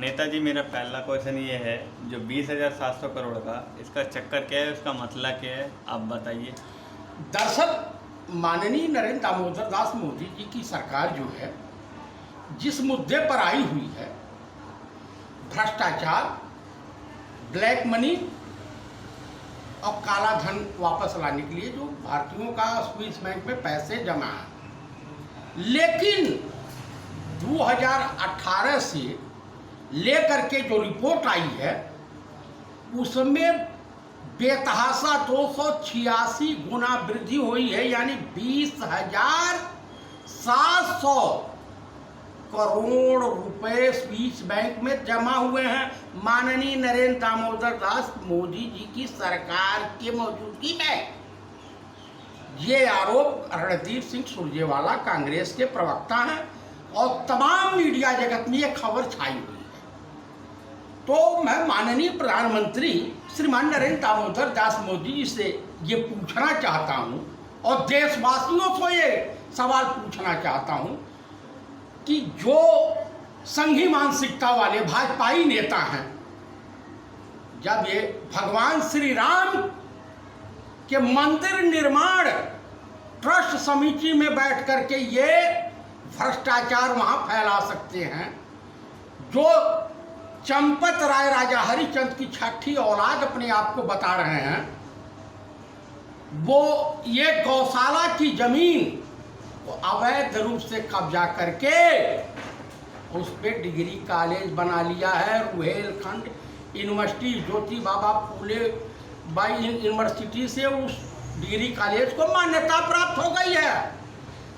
नेताजी, मेरा पहला क्वेश्चन ये है, जो 20,700 करोड़ का इसका चक्कर क्या है, उसका मतला क्या है, आप बताइए। दरअसल माननीय नरेंद्र दामोदर दास मोदी जी की सरकार जो है, जिस मुद्दे पर आई हुई है, भ्रष्टाचार, ब्लैक मनी और काला धन वापस लाने के लिए जो भारतीयों का स्विस बैंक में पैसे जमा है, लेकिन 2018 से लेकर के जो रिपोर्ट आई है उसमें बेतहाशा 286 गुना वृद्धि हुई है, यानी 20,700 करोड़ रुपए स्विस बैंक में जमा हुए हैं माननीय नरेंद्र दामोदर दास मोदी जी की सरकार की मौजूदगी में। ये आरोप रणदीप सिंह सुरजेवाला कांग्रेस के प्रवक्ता हैं और तमाम मीडिया जगत में ये खबर छाई हुई है। तो मैं माननीय प्रधानमंत्री श्रीमान नरेंद्र दामोदर दास मोदी जी से ये पूछना चाहता हूँ और देशवासियों से ये सवाल पूछना चाहता हूँ कि जो संघी मानसिकता वाले भाजपाई नेता हैं, जब ये भगवान श्री राम के मंदिर निर्माण ट्रस्ट समिति में बैठ करके ये भ्रष्टाचार वहाँ फैला सकते हैं, जो चंपत राय राजा हरिचंद की छठी औलाद अपने आप को बता रहे हैं, वो ये गौशाला की जमीन को अवैध रूप से कब्जा करके उस पर डिग्री कॉलेज बना लिया है। Rohilkhand university, Jyoti Baba Phule by university से उस डिग्री कॉलेज को मान्यता प्राप्त हो गई है।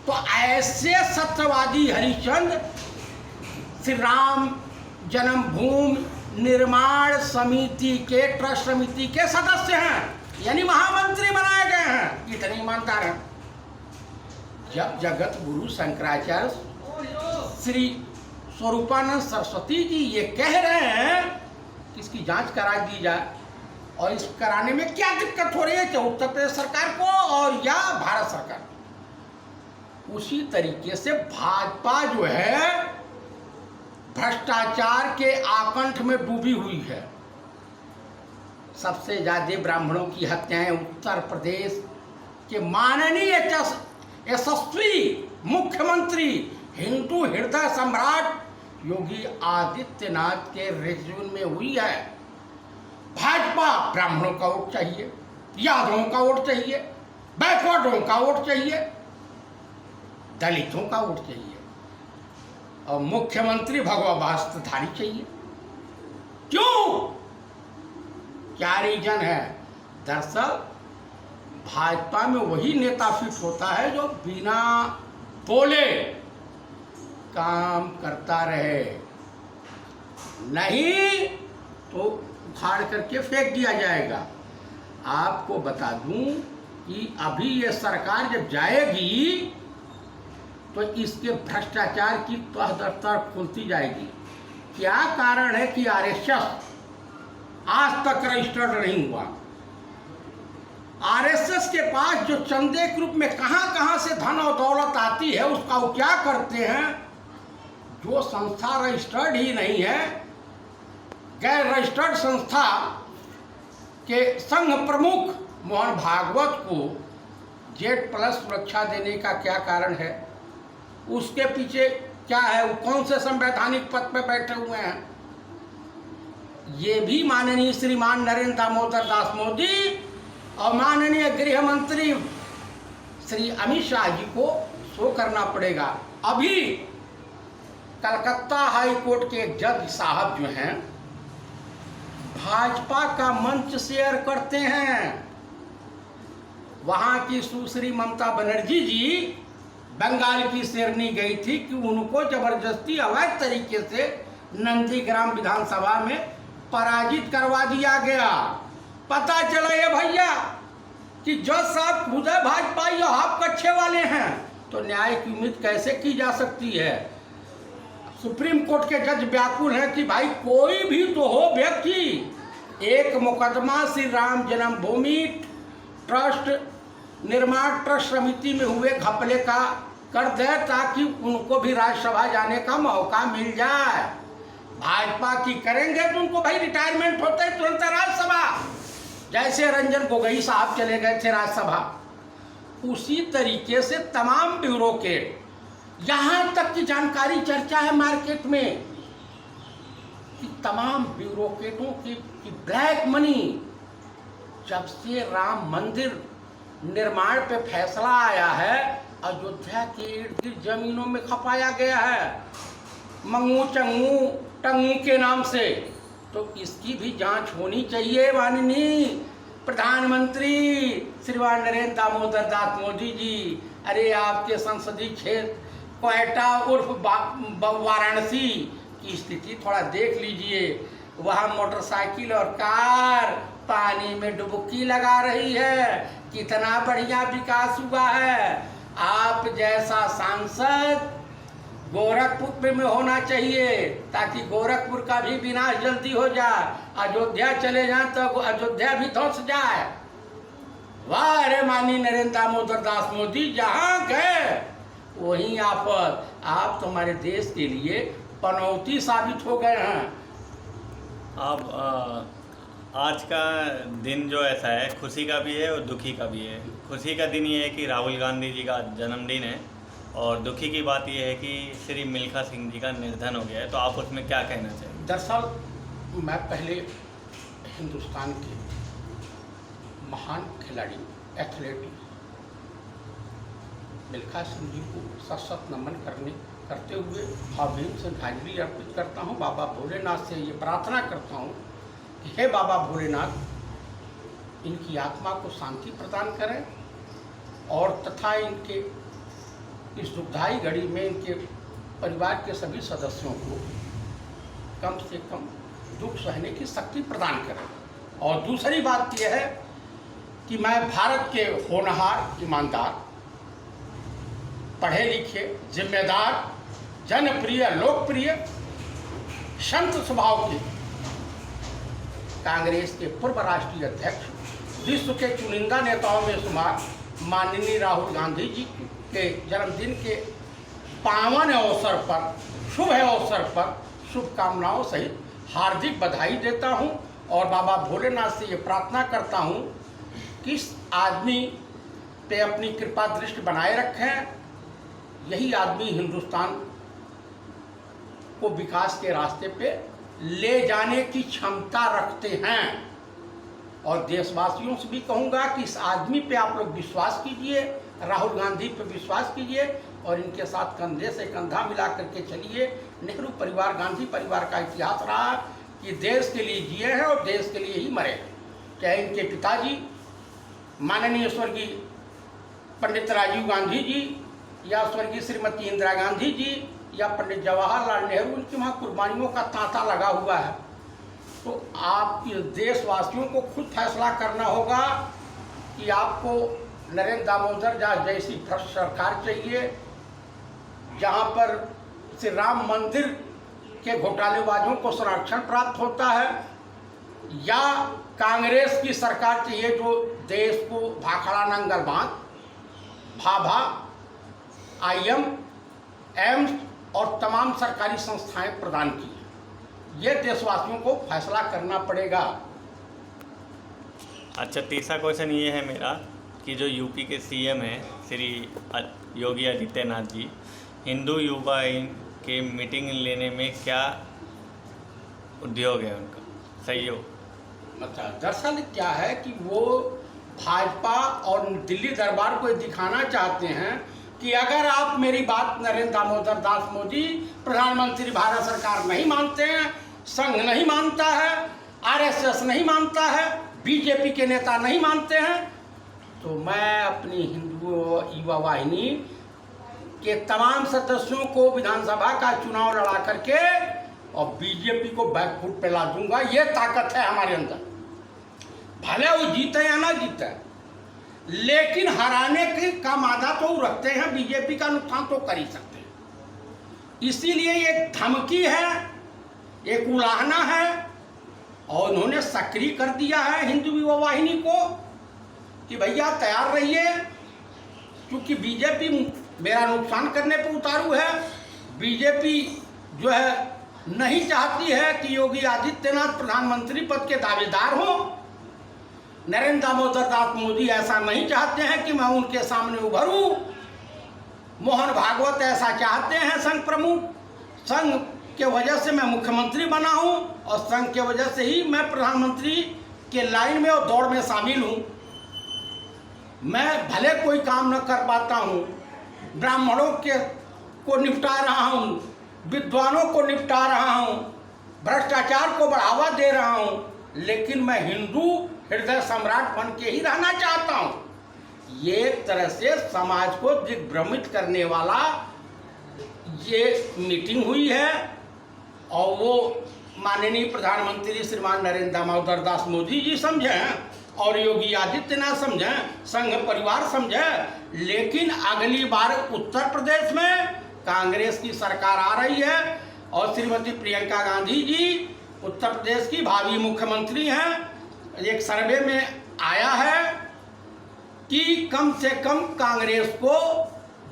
तो ऐसे सत्यवादी हरिचंद श्री राम जन्मभूमि निर्माण समिति के ट्रस्ट समिति के सदस्य हैं, यानी महामंत्री बनाए गए हैं। इतने ईमानदार हैं। जब जगत गुरु शंकराचार्य श्री स्वरूपानंद सरस्वती जी ये कह रहे हैं कि इसकी जांच करा दी जाए, और इस कराने में क्या दिक्कत हो रही है, कि उत्तर प्रदेश सरकार को और या भारत सरकार को, उसी तरीके से भाजपा जो है भ्रष्टाचार के आकंठ में डूबी हुई है। सबसे ज्यादा ब्राह्मणों की हत्याएं उत्तर प्रदेश के माननीय यशस्वी मुख्यमंत्री हिंदू हृदय सम्राट योगी आदित्यनाथ के रेजिम में हुई है। भाजपा ब्राह्मणों का वोट चाहिए, यादवों का वोट चाहिए, बैकवर्डों का वोट चाहिए, दलितों का वोट चाहिए, और मुख्यमंत्री भगवा वस्त्रधारी चाहिए। क्यों? क्या रीजन है? दरअसल भाजपा में वही नेता फिट होता है जो बिना बोले काम करता रहे, नहीं तो उखाड़ करके फेंक दिया जाएगा। आपको बता दूं कि अभी ये सरकार जब जाएगी तो इसके भ्रष्टाचार की तह दफ्तर खुलती जाएगी। क्या कारण है कि आरएसएस आज तक रजिस्टर्ड नहीं हुआ? आरएसएस के पास जो चंदे के रूप में कहां से धन और दौलत आती है, उसका वो क्या करते हैं? जो संस्था रजिस्टर्ड ही नहीं है, गैर रजिस्टर्ड संस्था के संघ प्रमुख मोहन भागवत को Z+ सुरक्षा देने का क्या कारण है? उसके पीछे क्या है? वो कौन से संवैधानिक पद पर बैठे हुए हैं? ये भी माननीय श्रीमान नरेंद्र दामोदर दास मोदी और माननीय गृह मंत्री श्री अमित शाह जी को शो करना पड़ेगा। अभी कलकत्ता हाई कोर्ट के एक जज साहब जो हैं, भाजपा का मंच शेयर करते हैं। वहां की सुश्री ममता बनर्जी जी बंगाल की शेरनी गई थी कि उनको जबरदस्ती अवैध तरीके से नंदीग्राम विधानसभा में पराजित करवा दिया गया। पता चला ये भैया कि जज साहब खुद है भाजपाई और आप कच्छे वाले हैं, तो न्याय की उम्मीद कैसे की जा सकती है? सुप्रीम कोर्ट के जज व्याकुल हैं कि भाई कोई भी तो हो व्यक्ति एक मुकदमा श्री राम जन्मभूमि ट्रस्ट निर्माण ट्रस्ट समिति में हुए घपले का कर दे, ताकि उनको भी राज्यसभा जाने का मौका मिल जाए। भाजपा की करेंगे तो उनको भाई रिटायरमेंट होता है तुरंत राज्यसभा, जैसे रंजन गोगोई साहब चले गए थे राज्यसभा, उसी तरीके से तमाम ब्यूरोक्रेट, यहाँ तक की जानकारी चर्चा है मार्केट में कि तमाम ब्यूरोक्रेटों की ब्लैक मनी, जब से राम मंदिर निर्माण पे फैसला आया है अयोध्या के इर्द गिर्द जमीनों में खपाया गया है मंगू चंगू टंगू के नाम से। तो इसकी भी जांच होनी चाहिए माननीय प्रधानमंत्री श्रीमान नरेंद्र दामोदर दास मोदी जी। अरे आपके संसदीय क्षेत्र क्वेटा उर्फ वाराणसी की स्थिति थोड़ा देख लीजिए, वहाँ मोटरसाइकिल और कार पानी में डुबकी लगा रही है, कितना बढ़िया विकास हुआ है। आप जैसा सांसद गोरखपुर में होना चाहिए ताकि गोरखपुर का भी विनाश जल्दी हो जाए, अयोध्या चले जाए तो अयोध्या भी ध्वंस जाए। वाह अरे माननीय नरेंद्र दामोदर दास मोदी, जहाँ गए वहीं आप तो हमारे देश के लिए पनौती साबित हो गए हैं। आप आज का दिन जो ऐसा है खुशी का भी है और दुखी का भी है। खुशी का दिन ये है कि राहुल गांधी जी का जन्मदिन है और दुखी की बात यह है कि श्री मिल्खा सिंह जी का निधन हो गया है। तो आप उसमें क्या कहना चाहिए? दरअसल मैं पहले हिंदुस्तान के महान खिलाड़ी एथलीट मिल्खा सिंह जी को सशक्त नमन करते हुए भावभीनी श्रद्धांजलि अर्पित करता हूँ। बाबा भोलेनाथ से ये प्रार्थना करता हूँ कि हे बाबा भोलेनाथ, इनकी आत्मा को शांति प्रदान करें और तथा इनके इस दुखदायी घड़ी में इनके परिवार के सभी सदस्यों को कम से कम दुख सहने की शक्ति प्रदान करें। और दूसरी बात यह है कि मैं भारत के होनहार, ईमानदार, पढ़े लिखे, जिम्मेदार, जनप्रिय, लोकप्रिय, संत स्वभाव के कांग्रेस के पूर्व राष्ट्रीय अध्यक्ष, विश्व के चुनिंदा नेताओं में शुमार माननीय राहुल गांधी जी के जन्मदिन के पावन अवसर पर, शुभ अवसर पर शुभकामनाओं सहित हार्दिक बधाई देता हूं और बाबा भोलेनाथ से ये प्रार्थना करता हूं कि इस आदमी पे अपनी कृपा दृष्टि बनाए रखें। यही आदमी हिंदुस्तान को विकास के रास्ते पे ले जाने की क्षमता रखते हैं। और देशवासियों से भी कहूँगा कि इस आदमी पे आप लोग विश्वास कीजिए, राहुल गांधी पे विश्वास कीजिए और इनके साथ कंधे से कंधा मिला करके चलिए। नेहरू परिवार, गांधी परिवार का इतिहास रहा कि देश के लिए जिए हैं और देश के लिए ही मरे। चाहे इनके पिताजी माननीय स्वर्गीय पंडित राजीव गांधी जी या स्वर्गीय श्रीमती इंदिरा गांधी जी या पंडित जवाहरलाल नेहरू, उनकी वहाँ कुर्बानियों का तांता लगा हुआ है। तो आप देशवासियों को खुद फैसला करना होगा कि आपको नरेंद्र दामोदर दास जैसी भ्रष्ट सरकार चाहिए जहाँ पर श्री राम मंदिर के घोटालेबाजों को संरक्षण प्राप्त होता है, या कांग्रेस की सरकार चाहिए जो देश को भाखड़ा नंगल बांध, भाभा, आईएम, एम्स और तमाम सरकारी संस्थाएं प्रदान की। ये देशवासियों को फैसला करना पड़ेगा। अच्छा, तीसरा क्वेश्चन ये है मेरा कि जो यूपी के सीएम हैं श्री योगी आदित्यनाथ जी, हिंदू युवा के मीटिंग लेने में क्या उद्योग है उनका सहयोग? मतलब दरअसल क्या है कि वो भाजपा और दिल्ली दरबार को दिखाना चाहते हैं कि अगर आप मेरी बात नरेंद्र दामोदर दास मोदी प्रधानमंत्री भारत सरकार नहीं मानते हैं, संघ नहीं मानता है, आरएसएस नहीं मानता है, बीजेपी के नेता नहीं मानते हैं, तो मैं अपनी हिंदू युवा वाहिनी के तमाम सदस्यों को विधानसभा का चुनाव लड़ा करके और बीजेपी को बैकफुट पे ला दूंगा। ये ताकत है हमारे अंदर। भले वो जीते या ना जीते, लेकिन हराने की का मादा तो रखते हैं, बीजेपी का नुकसान तो कर ही सकते हैं। इसीलिए एक धमकी है, एक उलाहना है और उन्होंने सक्रिय कर दिया है हिंदू युवा वाहिनी को कि भैया तैयार रहिए, क्योंकि बीजेपी मेरा नुकसान करने पर उतारू है। बीजेपी जो है नहीं चाहती है कि योगी आदित्यनाथ प्रधानमंत्री पद के दावेदार हों। नरेंद्र दामोदर दास मोदी ऐसा नहीं चाहते हैं कि मैं उनके सामने उभरूं। मोहन भागवत ऐसा चाहते हैं संघ प्रमुख, संघ के वजह से मैं मुख्यमंत्री बना हूं और संघ के वजह से ही मैं प्रधानमंत्री के लाइन में और दौड़ में शामिल हूं। मैं भले कोई काम न कर पाता हूं, ब्राह्मणों को निपटा रहा हूं, विद्वानों को निपटा रहा हूं, भ्रष्टाचार को बढ़ावा दे रहा हूं, लेकिन मैं हिंदू हृदय सम्राट बन के ही रहना चाहता हूं। ये एक तरह से समाज को दिग्भ्रमित करने वाला ये मीटिंग हुई है और वो माननीय प्रधानमंत्री श्रीमान नरेंद्र दामोदर दास मोदी जी समझें और योगी आदित्यनाथ समझें, संघ परिवार समझें, लेकिन अगली बार उत्तर प्रदेश में कांग्रेस की सरकार आ रही है और श्रीमती प्रियंका गांधी जी उत्तर प्रदेश की भावी मुख्यमंत्री हैं। एक सर्वे में आया है कि कम से कम कांग्रेस को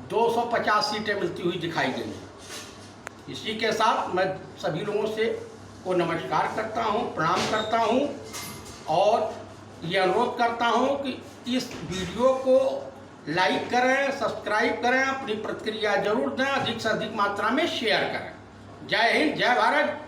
250 सीटें मिलती हुई दिखाई देंगी। इसी के साथ मैं सभी लोगों से को नमस्कार करता हूं, प्रणाम करता हूं और ये अनुरोध करता हूं कि इस वीडियो को लाइक करें, सब्सक्राइब करें, अपनी प्रतिक्रिया जरूर दें, अधिक से अधिक मात्रा में शेयर करें। जय हिंद, जय भारत।